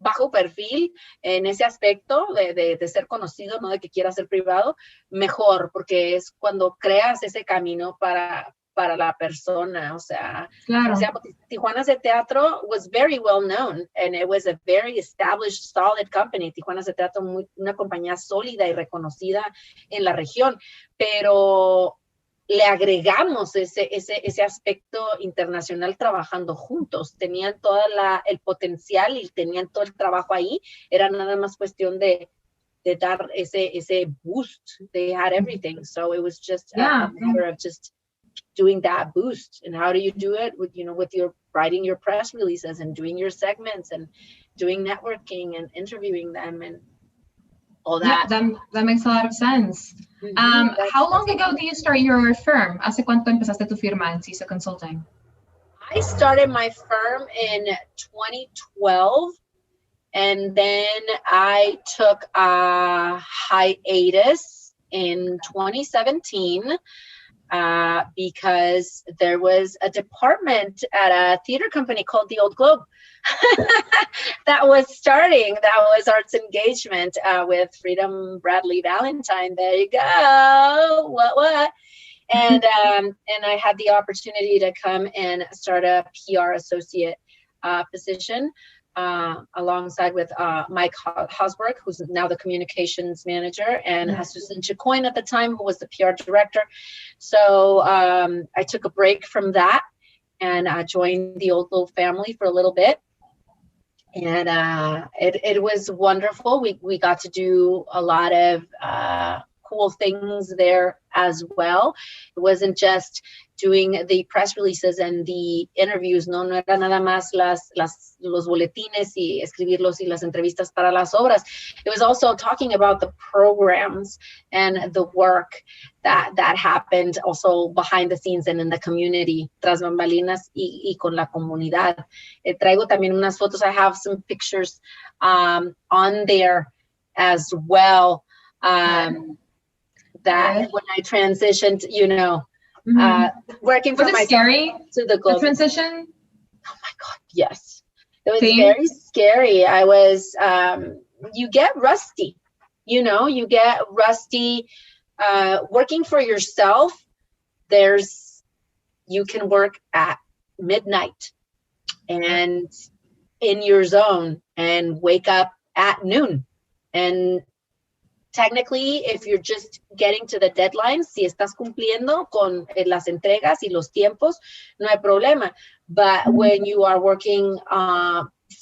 bajo perfil en ese aspecto de ser conocido, no de que quiera ser privado, mejor, porque es cuando creas ese camino para la persona. O sea, claro. For example, Tijuana's de Teatro was very well known and it was a very established, solid company. Tijuana's de Teatro, una compañía sólida y reconocida en la región, pero le agregamos ese aspecto internacional trabajando juntos. Tenían todo el potencial y tenían todo el trabajo ahí. Era nada más cuestión de dar ese boost. They had everything. So it was just a matter of just doing that boost. And how do you do it with, you know, with your writing your press releases and doing your segments and doing networking and interviewing them and all that. Yeah, that makes a lot of sense. How long ago did you start your firm? ¿Hace cuánto empezaste tu firma en Enciso Consulting? I started my firm in 2012, and then I took a hiatus in 2017 because there was a department at a theater company called the Old Globe that was starting. That was arts engagement with Freedom Bradley Valentine. There you go. What? And I had the opportunity to come and start a PR associate position alongside with Mike Hosberg, who's now the communications manager, and Susan Chicoine at the time, who was the PR director. So I took a break from that and joined the Old Globe family for a little bit. And it was wonderful. We got to do a lot of cool things there as well. It wasn't just doing the press releases and the interviews, no era nada más los boletines y escribirlos y las entrevistas para las obras. It was also talking about the programs and the work that happened also behind the scenes and in the community, tras bambalinas y con la comunidad. Traigo también unas fotos. I have some pictures on there as well. That when I transitioned, you know, working for myself scary to the Globe. The transition? Oh my God, yes. It was very scary. I was, you get rusty, you know, working for yourself. You can work at midnight and in your zone and wake up at noon. And technically, if you're just getting to the deadlines, si estás cumpliendo con las entregas y los tiempos, no hay problema. But when you are working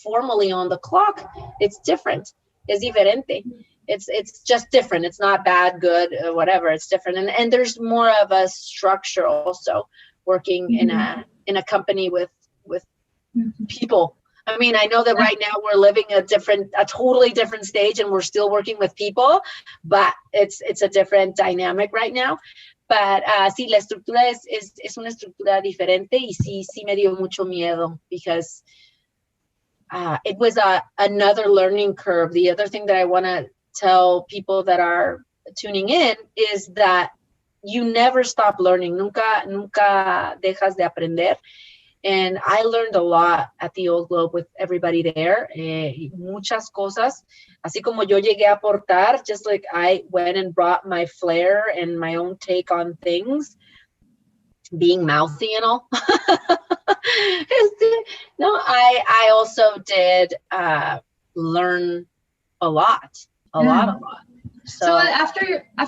formally on the clock, it's different. Es diferente. It's just different. It's not bad, good, whatever. It's different. And there's more of a structure also working in a company with people. I mean, I know that right now we're living a totally different stage and we're still working with people, but it's a different dynamic right now. But sí, la estructura es una estructura diferente y sí me dio mucho miedo because it was another learning curve. The other thing that I want to tell people that are tuning in is that you never stop learning. Nunca dejas de aprender. And I learned a lot at the Old Globe with everybody there. Muchas cosas. Así como yo llegué a aportar, just like I went and brought my flair and my own take on things, being mouthy and all. No, I also did learn a lot. So after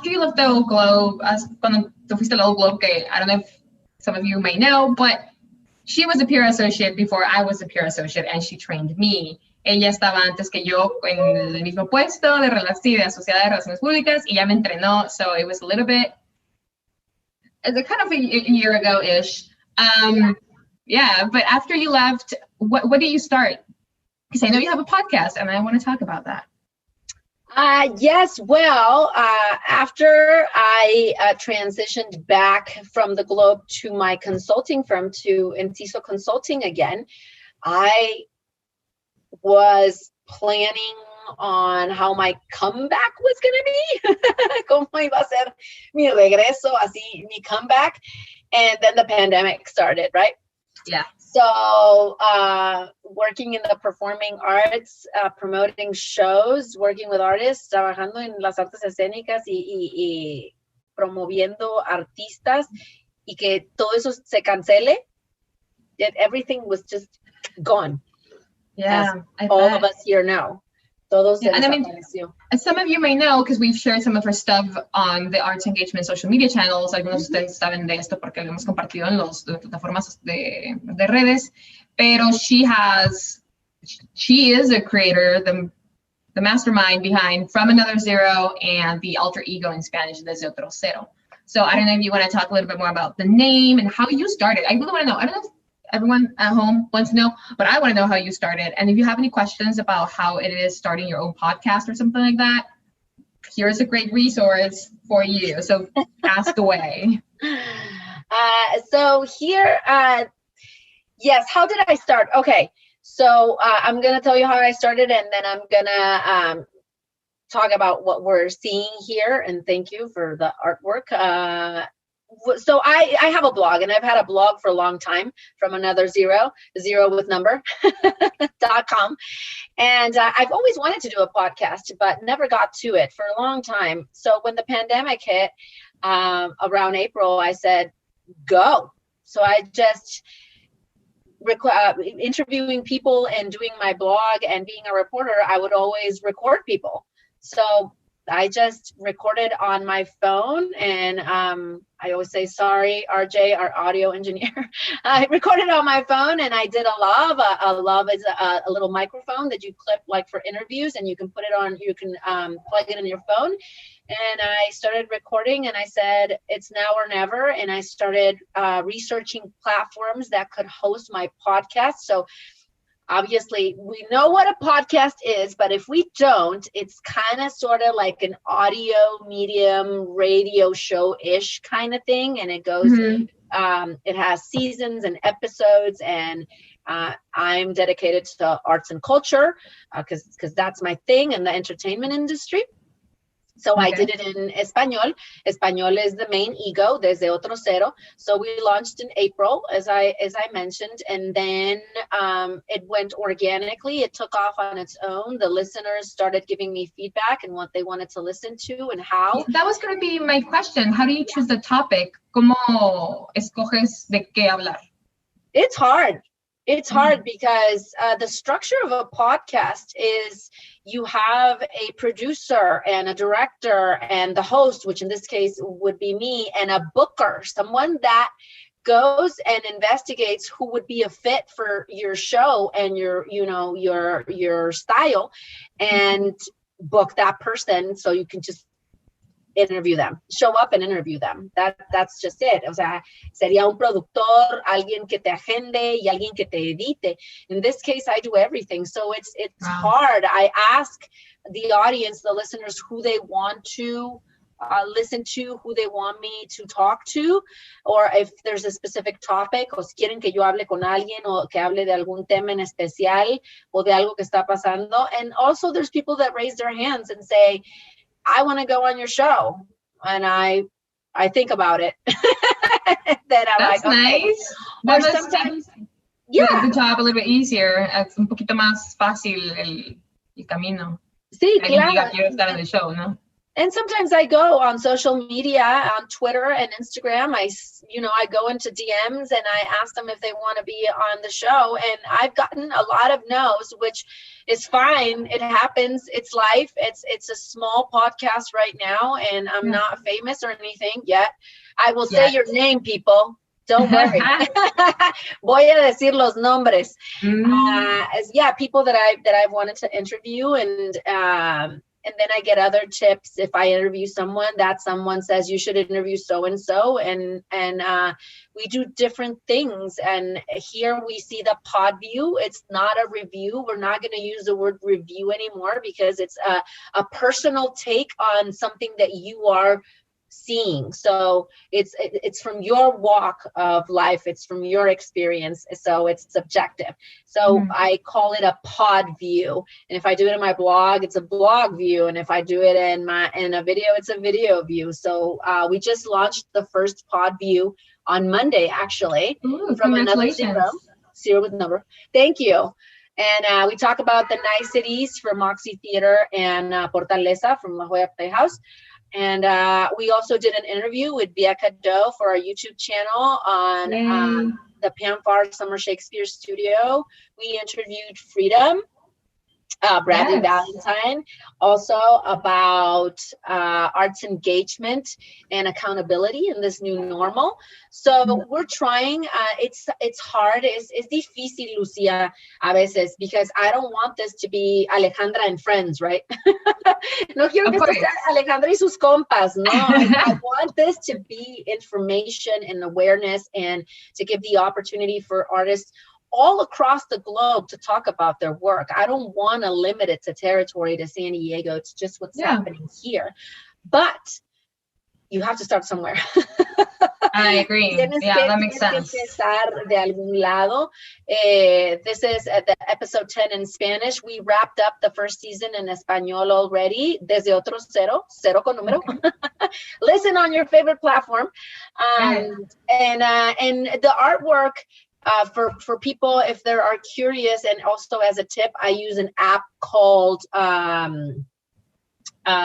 you left the Old Globe, cuando te fuiste al Old Globe, que I don't know if some of you may know, but she was a peer associate before I was a peer associate, and she trained me. Ella estaba antes que yo en el mismo puesto de asociada de relaciones públicas, y ella me entrenó, so it was a little bit, kind of a year ago-ish. Yeah, but after you left, what did you start? Because I know you have a podcast, and I want to talk about that. Yes, well, after I transitioned back from the Globe to my consulting firm, to Enciso Consulting again, I was planning on how my comeback was going to be. Cómo iba a ser mi regreso, así, mi comeback. And then the pandemic started, right? Yeah. So working in the performing arts, promoting shows, working with artists, trabajando en las artes escénicas y promoviendo artistas, y que todo eso se cancele, that everything was just gone. Yeah, all of us here know. Todos and I mean, as some of you may know, because we've shared some of her stuff on the Arts Engagement social media channels, algunos de ustedes saben de esto porque lo hemos compartido en las plataformas de redes, pero she is a creator, the mastermind behind From Another Zero and the alter ego in Spanish Desde Otro. So I don't know if you want to talk a little bit more about the name and how you started. I really want to know. I don't know if everyone at home wants to know, but I want to know how you started. And if you have any questions about how it is starting your own podcast or something like that, here's a great resource for you. So ask away. So here, yes, how did I start? Okay, so I'm going to tell you how I started, and then I'm going to talk about what we're seeing here. And thank you for the artwork. So I have a blog, and I've had a blog for a long time, from another zero with number .com. And I've always wanted to do a podcast, but never got to it for a long time. So when the pandemic hit around April, I said, go. So I just interviewing people and doing my blog and being a reporter, I would always record people. So I just recorded on my phone, and I always say, sorry, RJ, our audio engineer. I recorded on my phone, and I did a lav. A lav is a little microphone that you clip like for interviews, and you can put it on, you can plug it in your phone. And I started recording, and I said, it's now or never. And I started researching platforms that could host my podcast. So obviously, we know what a podcast is, but if we don't, it's kind of sort of like an audio medium radio show-ish kind of thing. And it goes, it has seasons and episodes, and I'm dedicated to arts and culture because that's my thing in the entertainment industry. So I did it in Espanol. Espanol is the main ego, Desde Otro Cero. So we launched in April, as I mentioned, and then it went organically. It took off on its own. The listeners started giving me feedback and what they wanted to listen to and how. That was going to be my question. How do you choose the topic? ¿Cómo escoges de qué hablar? It's hard. It's hard because the structure of a podcast is you have a producer and a director and the host, which in this case would be me, and a booker, someone that goes and investigates who would be a fit for your show and your style, and book that person so you can just interview them, show up and interview them. That's just it. O sea, sería un productor, alguien que te agende y alguien que te edite. In this case, I do everything. So it's hard. I ask the audience, the listeners, who they want to listen to, who they want me to talk to, or if there's a specific topic, o si quieren que yo hable con alguien o que hable de algún tema en especial o de algo que está pasando. And also there's people that raise their hands and say, I want to go on your show, and I think about it. Then I'm That's like, okay. nice. Or Well, sometimes, the job a little bit easier. Es un poquito más fácil el camino. Sí, Alguien claro. diga, quiero estar en el show, ¿no? And sometimes I go on social media, on Twitter and Instagram. I go into DMs and I ask them if they want to be on the show. And I've gotten a lot of no's, which is fine. It happens. It's life. It's a small podcast right now, and I'm not famous or anything yet. I will say your name, people. Don't worry. Voy a decir los nombres. People that I've wanted to interview, and then I get other tips if I interview someone that someone says you should interview so-and-so, and we do different things. And here we see the pod view. It's not a review. We're not going to use the word review anymore because it's a personal take on something that you are seeing. So it's from your walk of life. It's from your experience. So it's subjective. So I call it a pod view. And if I do it in my blog, it's a blog view. And if I do it in a video, it's a video view. So we just launched the first pod view on Monday, actually. Ooh, from another zero with number. Thank you. And we talk about the niceties from Moxie Theater and Fortaleza from La Jolla Playhouse. And we also did an interview with Bianca Doe for our YouTube channel on the Pam Farr Summer Shakespeare Studio. We interviewed Freedom. Bradley Valentine, also about arts engagement and accountability in this new normal. So we're trying, it's hard, es difícil, Lucia, a veces, because I don't want this to be Alejandra and friends, right? No quiero que esto sea Alejandra y sus compas, no. I want this to be information and awareness, and to give the opportunity for artists all across the globe to talk about their work. I don't want to limit it to territory, to San Diego. It's just what's happening here. But you have to start somewhere. I agree. That makes sense. De algún lado. This is the episode 10 in Spanish. We wrapped up the first season in Español already. Desde Otro, cero con número. Okay. Listen on your favorite platform. And the artwork, for people, if they are curious, and also as a tip, I use an app called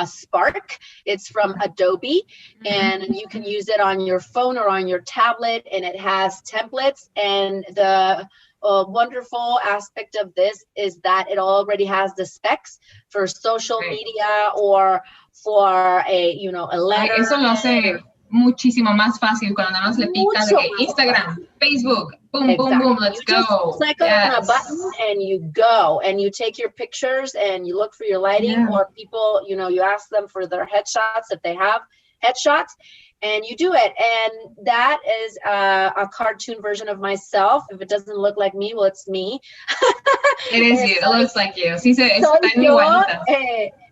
Spark. It's from Adobe, and you can use it on your phone or on your tablet, and it has templates. And the wonderful aspect of this is that it already has the specs for social media, or for a letter. Eso lo hace muchísimo más fácil cuando nada más le picas de que Instagram, Facebook, boom, boom, boom, let's go. Just click on a button and you go, and you take your pictures and you look for your lighting, or people, you ask them for their headshots if they have headshots, and you do it. And that is a cartoon version of myself. If it doesn't look like me, well, it's me. It is you. It looks like you. Sí, está igualita.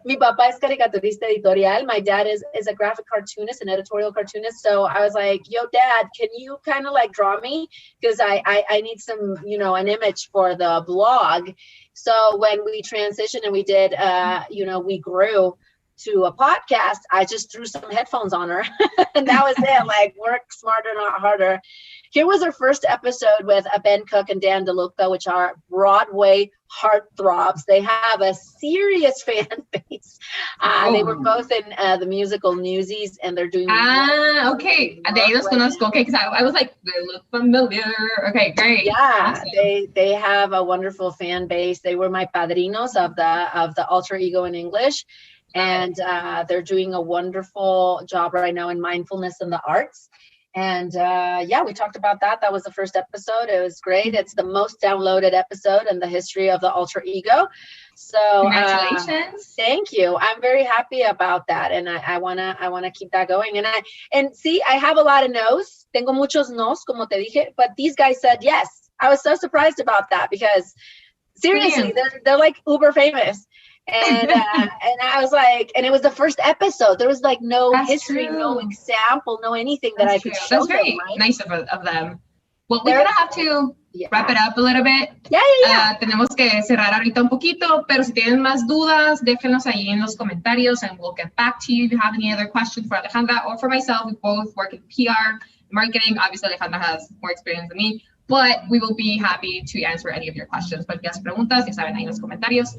Mi papá es caricaturista editorial. My dad is a graphic cartoonist, an editorial cartoonist. So I was like, yo, Dad, can you kind of like draw me? Because I need some, an image for the blog. So when we transitioned and we did, we grew to a podcast, I just threw some headphones on her. And that was it. Like, work smarter, not harder. Here was our first episode with Ben Cook and Dan DeLuca, which are Broadway heartthrobs. They have a serious fan base. They were both in the musical Newsies, and they're doing. Okay. De ahí los conozco. Okay, because I was like, they look familiar. Okay, great. Yeah, awesome. They have a wonderful fan base. They were my padrinos of the alter ego in English. And they're doing a wonderful job right now in mindfulness and the arts. And we talked about that. That was the first episode. It was great. It's the most downloaded episode in the history of the alter ego. So congratulations. Thank you. I'm very happy about that. And I wanna keep that going. And see, I have a lot of no's. Tengo muchos no's, como te dije, but these guys said yes. I was so surprised about that, because seriously, they're like uber famous. And I was like, and it was the first episode. There was like no history, no example, no anything that I could show. That's very nice of them. Well, we're gonna have to wrap it up a little bit. Tenemos que cerrar ahorita un poquito, pero si tienen más dudas, déjenlos ahí en los comentarios, and we'll get back to you if you have any other questions for Alejandra or for myself. We both work in PR, marketing. Obviously, Alejandra has more experience than me. But we will be happy to answer any of your questions. Cualquier preguntas, ya saben ahí en los comentarios.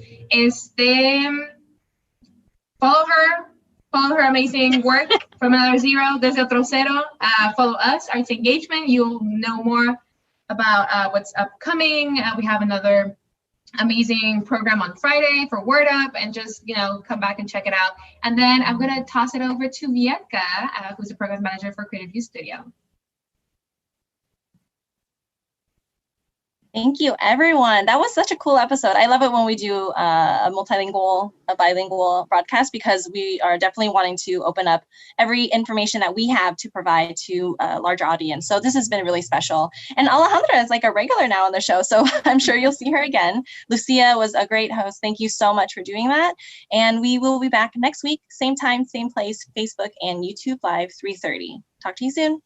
Follow her amazing work from Another Zero, Desde Otro Cero. Follow us, Arts Engagement. You'll know more about what's upcoming. We have another amazing program on Friday for Word Up, and just, come back and check it out. And then I'm going to toss it over to Vietka, who's the program manager for Creative Youth Studio. Thank you, everyone. That was such a cool episode. I love it when we do a bilingual broadcast, because we are definitely wanting to open up every information that we have to provide to a larger audience. So this has been really special. And Alejandra is like a regular now on the show, so I'm sure you'll see her again. Lucia was a great host. Thank you so much for doing that. And we will be back next week, same time, same place, Facebook and YouTube Live, 3:30. Talk to you soon.